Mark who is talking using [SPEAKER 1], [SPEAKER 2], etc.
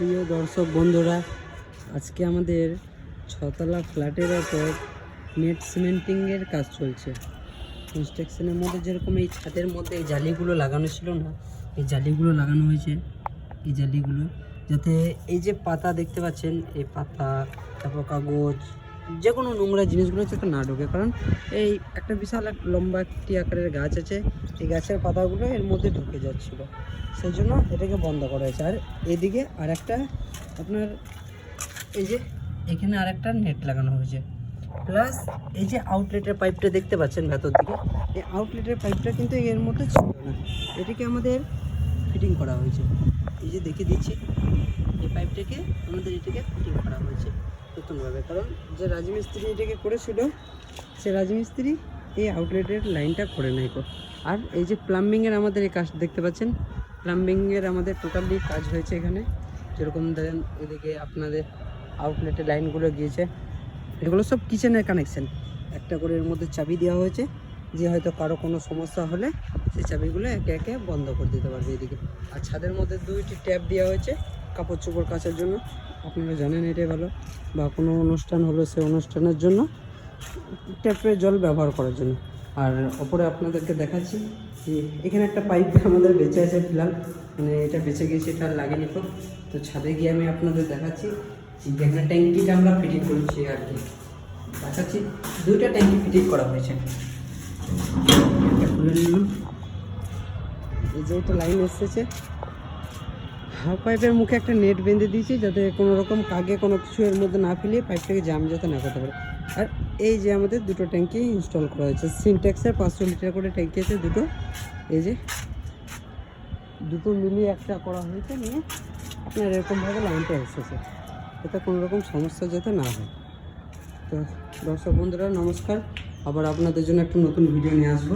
[SPEAKER 1] প্রিয় দর্শক বন্ধুরা, আজকে আমাদের ছতলা ফ্ল্যাটের ওপর নেট সিমেন্টিংয়ের কাজ চলছে। কনস্ট্রাকশনের মধ্যে যেরকম এই ছাদের মধ্যে এই জালিগুলো লাগানো ছিল না, এই জালিগুলো লাগানো হয়েছে। এই জালিগুলো যাতে এই যে পাতা দেখতে পাচ্ছেন, এই পাতা তারপর কাগজ যে কোনো নোংরা জিনিসগুলো যাতে না ঢোকে, কারণ এই একটা বিশাল এক লম্বা একটি আকারের গাছ আছে, এই গাছের পাতাগুলো এর মধ্যে ঢুকে যাচ্ছিলো, সেই জন্য এটাকে বন্ধ করা হয়েছে। আর এদিকে আর একটা আপনার এই যে এখানে আর একটা নেট লাগানো হয়েছে, প্লাস এই যে আউটলেটের পাইপটা দেখতে পাচ্ছেন ভেতর দিকে, এই আউটলেটের পাইপটা কিন্তু এর মধ্যে ছিল না, এটিকে আমাদের ফিটিং করা হয়েছে। এই যে দেখে দিচ্ছি, এই পাইপটাকে আমাদের এটাকে ফিটিং করা হয়েছে নতুনভাবে, কারণ যে রাজমিস্ত্রি এটাকে করেছিল সে রাজমিস্ত্রি এই আউটলেটের লাইনটা করে নাই। আর এই যে প্লাম্বিংয়ের আমাদের এই কাজ দেখতে পাচ্ছেন, প্লাম্বিংয়ের আমাদের টোটালি কাজ হয়েছে এখানে। যেরকম ধরেন এদিকে আপনাদের আউটলেটের লাইনগুলো গিয়েছে, এগুলো সব কিচেনের কানেকশান। একটা করে এর মধ্যে চাবি দেওয়া হয়েছে, যে হয়তো কারো কোনো সমস্যা হলে সেই চাবিগুলো একে একে বন্ধ করে দিতে পারবে এদিকে। আর ছাদের মধ্যে দুইটি ট্যাপ দেওয়া হয়েছে কাপড় চোপড় কাচার জন্য, আপনারা জানেন এটাই ভালো। বা কোনো অনুষ্ঠান হলো সেই অনুষ্ঠানের জন্য ট্যাপের জল ব্যবহার করার জন্য। আর ওপরে আপনাদেরকে দেখাচ্ছি যে এখানে একটা পাইপ আমাদের বেঁচে আছে ফিলহাল, মানে এটা বেঁচে গিয়েছে, এটা লাগেনি। তো ছাদে গিয়ে আমি আপনাদের দেখাচ্ছি যে এখানে ট্যাঙ্কিটা আমরা ফিটিং করেছি আর কি, দেখাচ্ছি। দুইটা ট্যাঙ্কি ফিটিং করা হয়েছে, খুলে নিলাম। এই যে এটা লাইন এসেছে, হাফ পাইপের মুখে একটা নেট বেঁধে দিয়েছি, যাতে কোনো রকম কাগে কোনো কিছু এর মধ্যে না ফেলিয়ে পাইপটাকে জাম যাতে না করতে পারে। আর এই যে আমাদের দুটো ট্যাঙ্কি ইনস্টল করা হয়েছে, সিনটেক্সের 500 লিটার করে ট্যাঙ্কি আছে দুটো। এই যে দুটো মিলিয়ে একটা করা হয়েছে, নিয়ে আপনার এরকমভাবে লাইনটা এসেছে, যাতে কোনো রকম সমস্যা যাতে না হয়। তো দর্শক বন্ধুরা নমস্কার, আবার আপনাদের জন্য একটা নতুন ভিডিও নিয়ে আসবো।